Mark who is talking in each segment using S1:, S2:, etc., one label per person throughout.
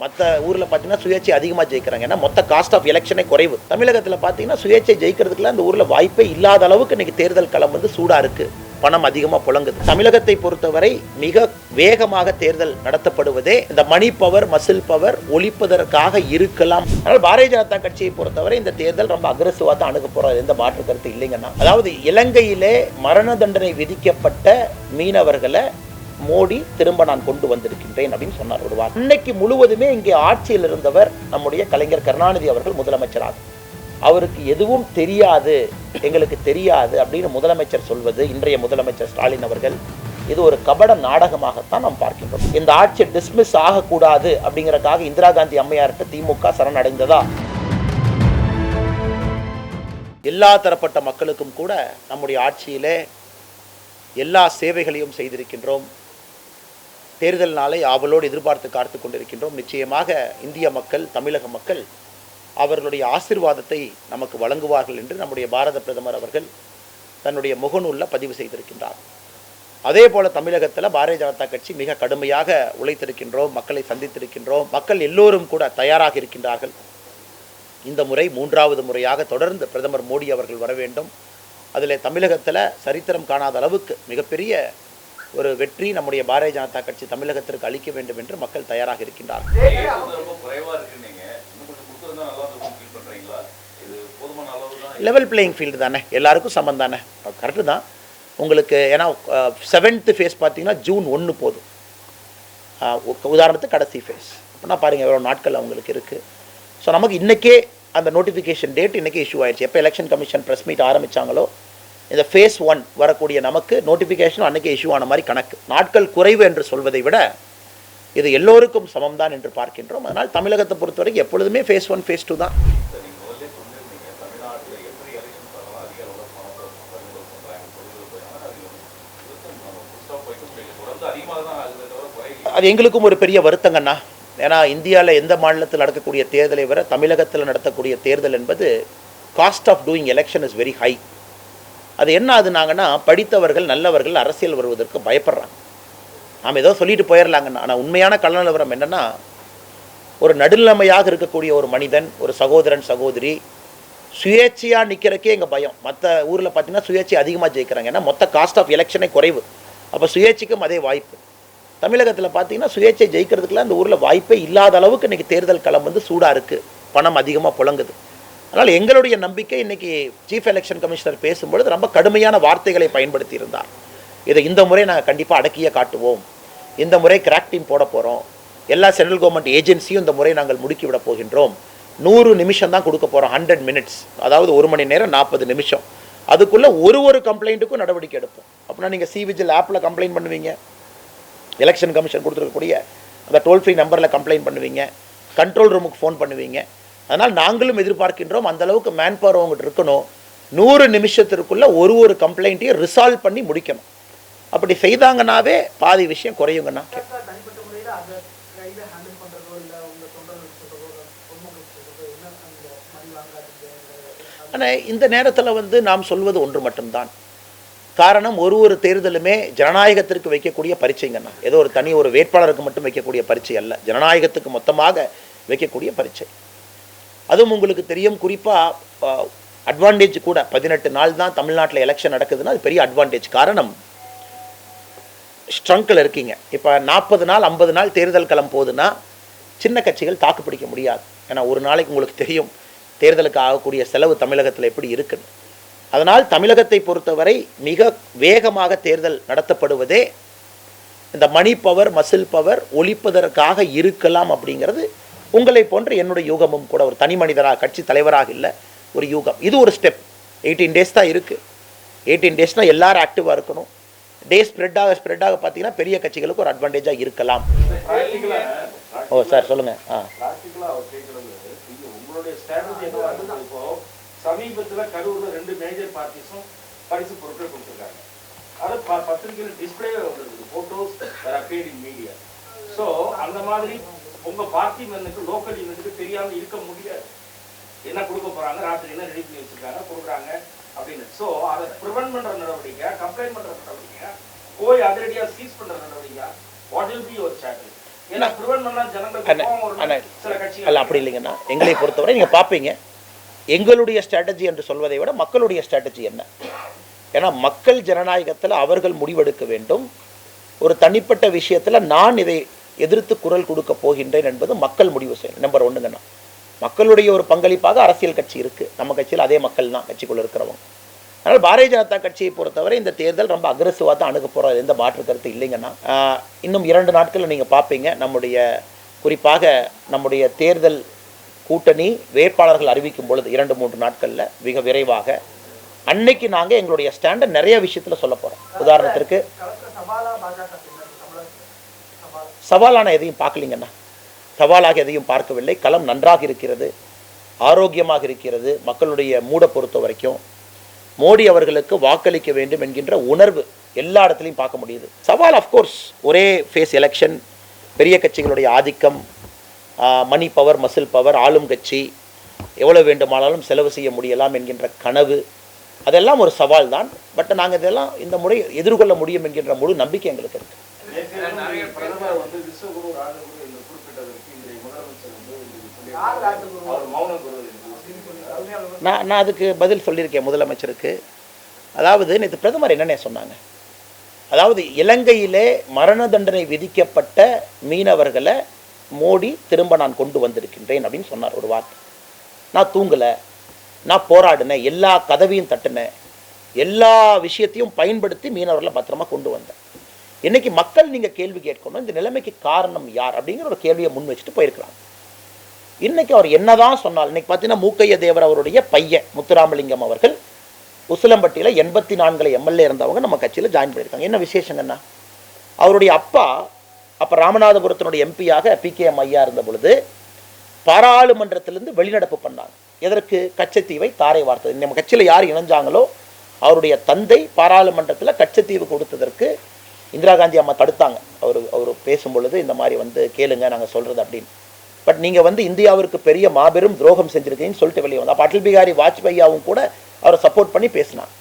S1: மற்ற ஊரில் பார்த்தீங்கன்னா சுயேட்சை அதிகமாக ஜெயிக்கிறாங்க. ஏன்னா மொத்த காஸ்ட் ஆஃப் எலெக்ஷனே குறைவு. தமிழகத்தில் பார்த்தீங்கன்னா சுயேட்சை ஜெயிக்கிறதுக்குலாம் அந்த ஊரில் வாய்ப்பே இல்லாத அளவுக்கு இன்னைக்கு தேர்தல் களம் வந்து சூடாக இருக்குது. பணம் அதிகமாக புழங்குது. தமிழகத்தை பொறுத்தவரை மிக வேகமாக தேர்தல் நடத்தப்படுவதே இந்த மணி பவர், மசில் பவர் ஒழிப்பதற்காக இருக்கலாம். ஆனால் பாரதிய ஜனதா கட்சியை பொறுத்தவரை இந்த தேர்தல் ரொம்ப அக்ரெசிவாக தான் அணுக போகிறது. எந்த மாற்று கருத்து இல்லைங்கன்னா, அதாவது இலங்கையிலே மரண தண்டனை விதிக்கப்பட்ட மீனவர்களை மோடி திரும்ப நான் கொண்டு வந்திருக்கின்றேன் அப்படின்னு சொன்னார். ஒரு வாரம் இன்னைக்கு முழுவதுமே இங்கே ஆட்சியில் இருந்தவர் நம்முடைய கலைஞர் கருணாநிதி அவர்கள் முதலமைச்சராக, அவருக்கு எதுவும் தெரியாது, எங்களுக்கு தெரியாது அப்படின்னு முதலமைச்சர் சொல்வது, இன்றைய முதலமைச்சர் ஸ்டாலின் அவர்கள், இது ஒரு கபட நாடகமாகத்தான் நாம் பார்க்கின்றோம். இந்த ஆட்சி டிஸ்மிஸ் ஆகக்கூடாது அப்படிங்கறதுக்காக இந்திரா காந்தி அம்மையார்கிட்ட திமுக சரணடைந்ததா? எல்லா தரப்பட்ட மக்களுக்கும் கூட நம்முடைய ஆட்சியிலே எல்லா சேவைகளையும் செய்திருக்கின்றோம். தேர்தல் நாளை ஆவலோடு எதிர்பார்த்து காத்து கொண்டிருக்கின்றோம். நிச்சயமாக இந்திய மக்கள், தமிழக மக்கள் அவர்களுடைய ஆசீர்வாதத்தை நமக்கு வழங்குவார்கள் என்று நம்முடைய பாரத பிரதமர் அவர்கள் தன்னுடைய முகநூலில் பதிவு செய்திருக்கின்றார். அதே போல தமிழகத்தில் பாரதிய ஜனதா கட்சி மிக கடுமையாக உழைத்திருக்கின்றோம், மக்களை சந்தித்திருக்கின்றோம். மக்கள் எல்லோரும் கூட தயாராக இருக்கின்றார்கள். இந்த முறை 3வது முறையாக தொடர்ந்து பிரதமர் மோடி அவர்கள் வர வேண்டும். அதில் தமிழகத்தில் சரித்திரம் காணாத அளவுக்கு மிகப்பெரிய ஒரு வெற்றி நம்முடைய பாரதிய ஜனதா கட்சி தமிழகத்திற்கு அளிக்க வேண்டும் என்று மக்கள் தயாராக இருக்கின்றார்கள். லெவல் பிளேயிங் ஃபீல்டு தானே, எல்லாருக்கும் சமம் தானே, கரெக்டு தான் உங்களுக்கு. ஏன்னா 7th ஃபேஸ் பார்த்தீங்கன்னா ஜூன் 1 போதும். உதாரணத்துக்கு கடைசி ஃபேஸ் அப்படின்னா பாருங்கள் எவ்வளோ நாட்கள் அவங்களுக்கு இருக்குது. ஸோ நமக்கு இன்றைக்கே அந்த நோட்டிஃபிகேஷன் டேட் இன்றைக்கி இஷ்யூ ஆயிடுச்சு. எப்போ எலெக்ஷன் கமிஷன் ப்ரெஸ் மீட் ஆரம்பித்தாங்களோ இந்த ஃபேஸ் 1 வரக்கூடிய நமக்கு நோட்டிஃபிகேஷன் அன்றைக்கி இஷ்யூ ஆன மாதிரி கணக்கு. நாட்கள் குறைவு என்று சொல்வதை விட இது எல்லோருக்கும் சமம்தான் என்று பார்க்கின்றோம். அதனால் தமிழகத்தை பொறுத்தவரைக்கும் எப்பொழுதுமே ஃபேஸ் 1 ஃபேஸ் 2 தான். அது எங்களுக்கும் ஒரு பெரிய வருத்தங்கண்ணா. ஏன்னா இந்தியாவில் எந்த மாநிலத்தில் நடக்கக்கூடிய தேர்தலை விட தமிழகத்தில் நடத்தக்கூடிய தேர்தல் என்பது cost of doing election is very high. அது என்ன ஆகுனாங்கன்னா, படித்தவர்கள் நல்லவர்கள் அரசியல் வருவதற்கு பயப்படுறாங்க. நாம் ஏதோ சொல்லிட்டு போயிடலாங்கண்ணா. ஆனால் உண்மையான கள நிலவரம் என்னென்னா, ஒரு நடுநிலைமையாக இருக்கக்கூடிய ஒரு மனிதன், ஒரு சகோதரன் சகோதரி சுயேட்சையாக நிற்கிறக்கே எங்கள் பயம். மற்ற ஊரில் பார்த்தீங்கன்னா சுயேட்சை அதிகமாக ஜெயிக்கிறாங்க. ஏன்னா மொத்த காஸ்ட் ஆஃப் எலெக்ஷனே குறைவு. அப்போ சுயேட்சைக்கும் அதே வாய்ப்பு. தமிழகத்தில் பார்த்தீங்கன்னா சுயேட்சை ஜெயிக்கிறதுக்குலாம் அந்த ஊரில் வாய்ப்பே இல்லாத அளவுக்கு இன்றைக்கி தேர்தல் களம் வந்து சூடாக இருக்குது. பணம் அதிகமாக புழங்குது. அதனால் எங்களுடைய நம்பிக்கை, இன்றைக்கி சீஃப் எலெக்ஷன் கமிஷனர் பேசும்பொழுது ரொம்ப கடுமையான வார்த்தைகளை பயன்படுத்தி இருந்தார். இதை இந்த முறை நாங்கள் கண்டிப்பாக அடக்கியே காட்டுவோம், இந்த முறை கிராக் டீம் போட போகிறோம், எல்லா சென்ட்ரல் கவர்மெண்ட் ஏஜென்சியும் இந்த முறை நாங்கள் முடுக்கி விட போகின்றோம், 100 நிமிஷம் தான் கொடுக்க போகிறோம், 100 minutes, அதாவது 1 மணி நேரம் 40 நிமிஷம். அதுக்குள்ளே ஒரு கம்ப்ளைண்ட்டுக்கும் நடவடிக்கை எடுப்போம். அப்படின்னா நீங்கள் சிவிஜில் ஆப்பில் கம்ப்ளைண்ட் பண்ணுவீங்க, எலெக்ஷன் கமிஷன் கொடுத்துருக்கக்கூடிய அந்த டோல் ஃப்ரீ நம்பரில் கம்ப்ளைண்ட் பண்ணுவீங்க, கண்ட்ரோல் ரூமுக்கு ஃபோன் பண்ணுவீங்க. அதனால் நாங்களும் எதிர்பார்க்கின்றோம் அந்த அளவுக்கு மேன் பவர் அவங்ககிட்ட இருக்கணும். 100 நிமிஷத்திற்குள்ளே ஒரு கம்ப்ளைண்ட்டையும் ரிசால்வ் பண்ணி முடிக்கணும். அப்படி செய்தாங்கன்னாவே பாதி விஷயம் குறையுங்கண்ணா. ஆனால் இந்த நேரத்தில் வந்து நாம் சொல்வது ஒன்று மட்டும்தான். காரணம், ஒரு தேர்தலுமே ஜனநாயகத்திற்கு வைக்கக்கூடிய பரீட்சைங்கண்ணா. ஏதோ ஒரு வேட்பாளருக்கு மட்டும் வைக்கக்கூடிய பரீட்சை அல்ல, ஜனநாயகத்துக்கு மொத்தமாக வைக்கக்கூடிய பரீட்சை. அதுவும் உங்களுக்கு தெரியும், குறிப்பாக அட்வான்டேஜ் கூட 18 நாள் தான் தமிழ்நாட்டில் எலெக்ஷன் நடக்குதுன்னா அது பெரிய அட்வான்டேஜ். காரணம், ஸ்ட்ரங்கில் இருக்கீங்க. இப்போ 40 நாள் 50 நாள் தேர்தல் களம் போகுதுன்னா சின்ன கட்சிகள் தாக்கு பிடிக்க முடியாது. ஏன்னா ஒரு நாளைக்கு உங்களுக்கு தெரியும் தேர்தலுக்கு ஆகக்கூடிய செலவு தமிழகத்தில் எப்படி இருக்குன்னு. அதனால் தமிழகத்தை பொறுத்தவரை மிக வேகமாக தேர்தல் நடத்தப்படுவதே இந்த மணி பவர், மசில் பவர் ஒழிப்பதற்காக இருக்கலாம் அப்படிங்கிறது உங்களை போன்ற என்னுடைய யூகமும் கூட. ஒரு தனி மனிதராக, கட்சி தலைவராக இல்லை, ஒரு யூகம். இது ஒரு ஸ்டெப். 18 டேஸ் தான் இருக்குது. 18 டேஸ்னால் எல்லாரும் ஆக்டிவாக இருக்கணும். டே ஸ்ப்ரெட்டாக பார்த்தீங்கன்னா பெரிய கட்சிகளுக்கு ஒரு அட்வான்டேஜாக இருக்கலாம். ஓ சார் சொல்லுங்கள்.
S2: சமீபத்தில் கரூரில் 2 மேஜர் பார்ட்டிஸும் பரிசு பொருட்கள் கொடுத்துருக்காங்க. அது பத்திரிகையில் டிஸ்பிளே வந்துருக்கு, photos appeared in media. So அந்த மாதிரி உங்கள் பார்ட்டி மென்னுக்கு, லோக்கல் யூனிட்டுக்கு தெரியாமல் இருக்க முடியாது. என்ன கொடுக்க போகிறாங்க, ராத்திரி என்ன ரெடி பண்ணி வச்சுருக்காங்க, கொடுக்குறாங்க அப்படின்னு. ஸோ அதை ப்ரிவென்ட் பண்ணுற நடவடிக்கை, கம்ப்ளைண்ட் பண்ணுற நடவடிக்கை, போய் அதிரடியாக சீஸ் பண்ணுற நடவடிக்கை, what will be your strategy? ஏன்னா prevent பண்ணா ஜனங்களுக்கு கோவம் வரும்னு சில கட்சிகள்
S1: அல்ல அப்படி இல்லைங்கண்ணா. எங்களை பொறுத்தவரை நீங்கள் பார்ப்பீங்க, எங்களுடைய ஸ்ட்ராட்டஜி என்று சொல்வதை விட மக்களுடைய ஸ்ட்ராட்டஜி என்ன. ஏன்னா மக்கள் ஜனநாயகத்தில் அவர்கள் முடிவெடுக்க வேண்டும். ஒரு தனிப்பட்ட விஷயத்தில் நான் இதை எதிர்த்து குரல் கொடுக்க போகின்றேன் என்பது மக்கள் முடிவு செய்யணும். நம்பர் ஒன்றுங்கண்ணா. மக்களுடைய ஒரு பங்களிப்பாக அரசியல் கட்சி இருக்குது. நம்ம கட்சியில் அதே மக்கள் தான் கட்சிக்குள்ளே இருக்கிறவங்க. அதனால் பாரதிய ஜனதா கட்சியை பொறுத்தவரை இந்த தேர்தல் ரொம்ப அக்ரெசிவாக தான் அணுக போகிறோம். எந்த மாற்று கருத்து இல்லைங்கன்னா. இன்னும் 2 நாட்களில் நீங்கள் பார்ப்பீங்க, நம்முடைய குறிப்பாக நம்முடைய தேர்தல் கூட்டணி வேட்பாளர்கள் அறிவிக்கும் பொழுது 2-3 நாட்களில் மிக விரைவாக அன்னைக்கு நாங்கள் எங்களுடைய ஸ்டாண்டை நிறைய விஷயத்தில் சொல்ல போகிறோம். உதாரணத்திற்கு சவாலான எதையும் பார்க்கலிங்கண்ணா. சவாலாக எதையும் பார்க்கவில்லை. களம் நன்றாக இருக்கிறது, ஆரோக்கியமாக இருக்கிறது. மக்களுடைய மூடை பொறுத்த வரைக்கும் மோடி அவர்களுக்கு வாக்களிக்க வேண்டும் என்கின்ற உணர்வு எல்லா இடத்துலையும் பார்க்க முடியுது. சவால் அஃப்கோர்ஸ் ஒரே ஃபேஸ் எலெக்ஷன், பெரிய கட்சிகளுடைய ஆதிக்கம், மணி பவர், மசில் பவர், ஆளும் கட்சி எவ்வளோ வேண்டுமானாலும் செலவு செய்ய முடியலாம் என்கின்ற கனவு, அதெல்லாம் ஒரு சவால் தான். பட் நாங்கள் இதெல்லாம் இந்த முறை எதிர்கொள்ள முடியும் என்கின்ற முழு நம்பிக்கை எங்களுக்கு இருக்குது.
S2: பிரதமர் வந்து விஸ்வகுரு ராஜகுரு என்று குறிப்பிட்டதற்கு இன்றைய முதலமைச்சர் வந்து அவர் மௌனம் குரு
S1: நான் அதுக்கு பதில் சொல்லியிருக்கேன் முதலமைச்சருக்கு. அதாவது நேற்று பிரதமர் என்னென்ன சொன்னாங்க, அதாவது இலங்கையிலே மரண தண்டனை விதிக்கப்பட்ட மீனவர்களை மோடி திரும்ப நான் கொண்டு வந்திருக்கின்றேன் அப்படின்னு சொன்னார் ஒரு வார்த்தை. நான் தூங்கலை, நான் போராடினேன், எல்லா கதவையும் தட்டினேன், எல்லா விஷயத்தையும் பயன்படுத்தி மீனவர்களை பத்திரமா கொண்டு வந்தேன். இன்னைக்கு மக்கள் நீங்கள் கேள்வி கேட்கணும், இந்த நிலைமைக்கு காரணம் யார் அப்படிங்கிற ஒரு கேள்வியை முன் வச்சுட்டு போயிருக்கிறாங்க. இன்னைக்கு அவர் என்னதான் சொன்னால், இன்னைக்கு பார்த்தீங்கன்னா மூக்கைய தேவர் அவருடைய பையன் முத்துராமலிங்கம் அவர்கள் உசிலம்பட்டியில் 84 எம்எல்ஏ இருந்தவங்க நம்ம கட்சியில் ஜாயின் பண்ணியிருக்காங்க. என்ன விசேஷங்கன்னா, அவருடைய அப்பா அப்போ ராமநாதபுரத்தினுடைய எம்பியாக PKM ஐயா இருந்த பொழுது பாராளுமன்றத்திலிருந்து வெளிநடப்பு பண்ணாங்க. எதற்கு? கச்சத்தீவை தாரை வார்த்தது. நம்ம கட்சியில் யார் இணைஞ்சாங்களோ அவருடைய தந்தை பாராளுமன்றத்தில் கச்சத்தீவு கொடுத்ததற்கு இந்திரா காந்தி அம்மா தடுத்தாங்க. அவர் பேசும் பொழுது இந்த மாதிரி வந்து கேளுங்க நாங்கள் சொல்கிறது அப்படின்னு. பட் நீங்கள் வந்து இந்தியாவிற்கு பெரிய மாபெரும் துரோகம் செஞ்சுருக்கீங்கன்னு சொல்லிட்டு வெளியே வந்து அப்போ அடல் பிகாரி வாஜ்பாயும் கூட அவரை சப்போர்ட் பண்ணி பேசினாங்க.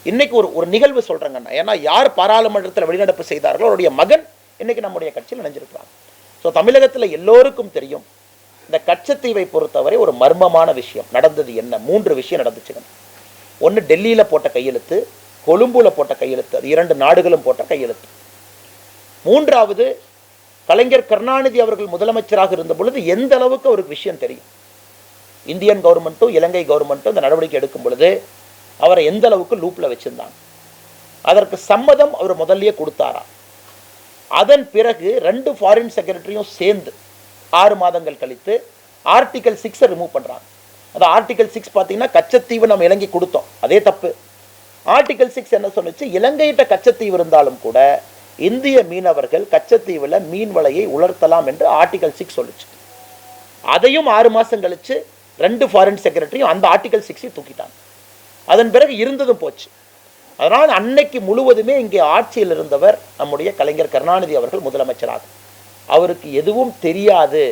S1: இன்னைக்கு ஒரு நிகழ்வு சொல்கிறேங்கண்ணா. ஏன்னா யார் பாராளுமன்றத்தில் வெளிநடப்பு செய்தார்களோ அவருடைய மகன் இன்னைக்கு நம்முடைய கட்சியில் இணைஞ்சிருக்கிறாங்க. ஸோ தமிழகத்தில் எல்லோருக்கும் தெரியும், இந்த கச்சத்தீவை பொறுத்தவரை ஒரு மர்மமான விஷயம் நடந்தது. என்ன? 3 விஷயம் நடந்துச்சுங்க. ஒன்று டெல்லியில் போட்ட கையெழுத்து, கொழும்புல போட்ட கையெழுத்து, அது 2 நாடுகளும் போட்ட கையெழுத்து. 3வது கலைஞர் கருணாநிதி அவர்கள் முதலமைச்சராக இருந்த பொழுது எந்த அளவுக்கு அவருக்கு விஷயம் தெரியும். இந்தியன் கவர்மெண்ட்டும் இலங்கை கவர்மெண்ட்டும் இந்த நடவடிக்கை எடுக்கும் பொழுது அவரை எந்த அளவுக்கு லூப்பில் வச்சிருந்தாங்க. அதற்கு சம்மதம் அவர் முதல்லயே கொடுத்தாரா. அதன் பிறகு 2 ஃபாரின் செக்ரட்டரியும் சேர்ந்து 6 மாதங்கள் கழித்து ஆர்டிகல் 6 ரிமூவ் பண்ணுறாங்க. அது ஆர்டிகல் 6 பார்த்தீங்கன்னா கச்சத்தீவு நம்ம இலங்கை கொடுத்தோம், அதே தப்பு. ஆர்டிகல் 6 என்ன சொன்னிச்சு, இலங்கையிட்ட கச்சத்தீவு இருந்தாலும் கூட இந்திய மீனவர்கள் கச்சத்தீவில் மீன் வலையை உலர்த்தலாம் என்று ஆர்டிகல் 6 சொல்லிச்சு. அதையும் 6 மாதம் கழிச்சு 2 ஃபாரின் செக்ரட்டரியும் அந்த ஆர்டிகல் 6 தூக்கிட்டாங்க. அதன் பிறகு இருந்ததும் போச்சு. அதனால் அன்னைக்கு முழுவதுமே இங்கே ஆட்சியில் இருந்தவர் நம்முடைய கலைஞர் கருணாநிதி அவர்கள் முதலமைச்சராக. அவருக்கு எதுவும் தெரியாது,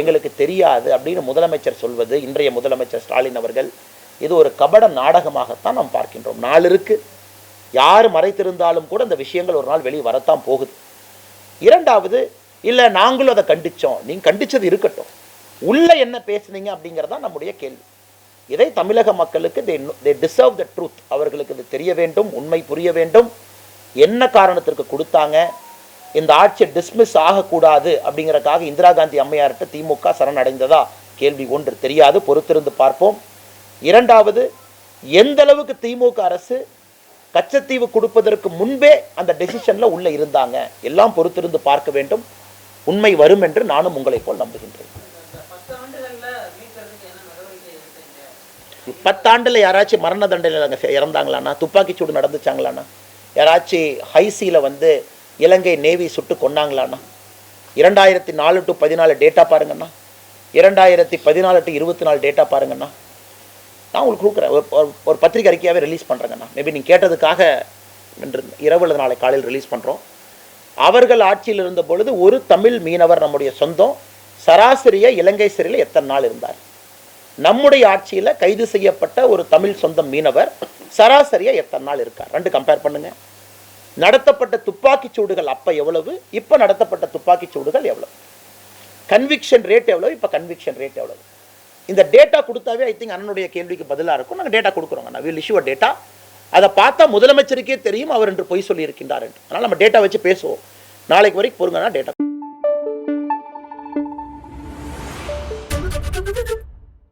S1: எங்களுக்கு தெரியாது அப்படின்னு முதலமைச்சர் சொல்வது, இன்றைய முதலமைச்சர் ஸ்டாலின் அவர்கள், இது ஒரு கபட நாடகமாகத்தான் நாம் பார்க்கின்றோம். 4 இருக்கு, யார் மறைத்திருந்தாலும் கூட இந்த விஷயங்கள் ஒரு நாள் வெளியே வரத்தான் போகுது. 2வது, இல்லை நாங்களும் அதை கண்டித்தோம். நீங்கள் கண்டித்தது இருக்கட்டும், உள்ள என்ன பேசுனீங்க அப்படிங்கிறதான் நம்முடைய கேள்வி. இதை தமிழக மக்களுக்கு they deserve the truth. அவர்களுக்கு இது தெரிய வேண்டும், உண்மை புரிய வேண்டும். என்ன காரணத்திற்கு கொடுத்தாங்க, இந்த ஆட்சி டிஸ்மிஸ் ஆகக்கூடாது அப்படிங்கிறக்காக இந்திரா காந்தி அம்மையார்கிட்ட திமுக சரணடைந்ததா? கேள்வி 1 தெரியாது, பொறுத்திருந்து பார்ப்போம். 2வது, எந்த அளவுக்கு திமுக அரசு கச்சத்தீவு கொடுப்பதற்கு முன்பே அந்த டெசிஷன்ல உள்ள இருந்தாங்க, எல்லாம் பொறுத்திருந்து பார்க்க வேண்டும். உண்மை வரும் என்று நானும் உங்களை போல் நம்புகின்றேன். 10 ஆண்டுல யாராச்சும் மரண தண்டனை இறந்தாங்களாண்ணா? துப்பாக்கி சூடு நடந்துச்சாங்களாண்ணா? யாராச்சும் ஹைசியில் வந்து இலங்கை நேவி சுட்டு கொண்டாங்களாண்ணா? 2004 to 14 டேட்டா பாருங்கண்ணா, 2014 to 24 டேட்டா பாருங்கண்ணா. நான் உங்களுக்கு கொடுக்குறேன், ஒரு பத்திரிகை அறிக்கையாகவே ரிலீஸ் பண்ணுறேங்கண்ணா. மேபி நீங்கள் கேட்டதுக்காக இன்று இரவு நாளை காலையில் ரிலீஸ் பண்ணுறோம். அவர்கள் ஆட்சியில் இருந்த பொழுது ஒரு தமிழ் மீனவர் நம்முடைய சொந்தம் சராசரியாக இலங்கை சிறையில் எத்தனை நாள் இருந்தார்? நம்முடைய ஆட்சியில் கைது செய்யப்பட்ட ஒரு தமிழ் சொந்தம் மீனவர் சராசரியாக எத்தனை நாள் இருக்கார்? 2 கம்பேர் பண்ணுங்க. நடத்தப்பட்ட துப்பாக்கிச் சூடுகள் அப்ப எவ்வளவு, இப்ப நடத்தப்பட்ட துப்பாக்கிச் சூடுகள் எவ்வளவு, கன்விக்ஷன் ரேட் எவ்வளவு, இப்ப கன்விக்ஷன் ரேட் எவ்வளவு. இந்த டேட்டா கொடுத்தாவே ஐ திங்க் அண்ணனுடைய கேள்விக்கு பதிலாக இருக்கும். நாங்கள் டேட்டா கொடுக்குறோங்க, நான் வில் இஷ்யூ டேட்டா. அதை பார்த்தா முதலமைச்சருக்கே தெரியும் அவர் என்று பொய் சொல்லி இருக்கின்றார் என்று. அதனால் நம்ம டேட்டா வச்சு பேசுவோம். நாளைக்கு வரைக்கும் பொறுங்கன்னா டேட்டா